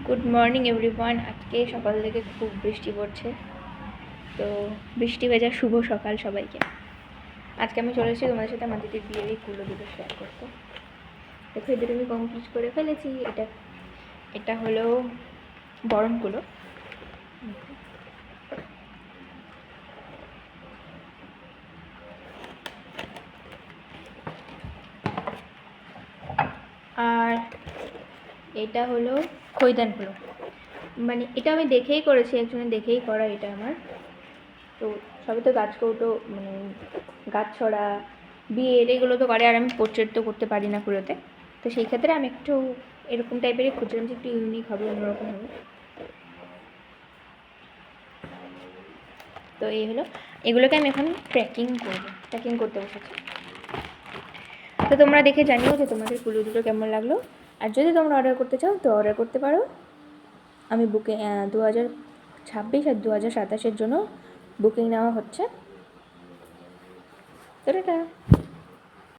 Good morning everyone. আজকে সকাল থেকে খুব বৃষ্টি পড়ছে, তো বৃষ্টি ভেজা শুভ সকাল সবাইকে। আজকে আমি চলে এসেছি তোমাদের সাথে আমার দিদির বিয়ের এই কুলো দুটো শেয়ার করতে। দেখো এই দুটো আমি কমপ্লিট করে ফেলেছি। এটা হলো বরণ কুলো। আর এটা হলো খৈদান কুলো। মানে এটা আমি দেখেই করেছি, একজনের দেখেই করা এটা আমার। তো সবই তো গাছ কৌটো, মানে গাছ ছড়া, বিয়ের এগুলো তো করে, আর আমি পোর্ট্রেট তো করতে পারি না কুলোতে। তো সেই ক্ষেত্রে আমি একটু এরকম টাইপেরই খুঁজছিলাম যে একটু ইউনিক হবে, অন্যরকম হবে। তো এই হলো, এগুলোকে আমি এখন প্যাকিং করতে বসেছি। তো তোমরা দেখে জানিও যে তোমাদের কুলো দুটো কেমন লাগলো। আর যদি তোমরা অর্ডার করতে চাও তো অর্ডার করতে পারো। আমি 2026 আর 2027-এর জন্য বুকিং নেওয়া হচ্ছে। তো এটা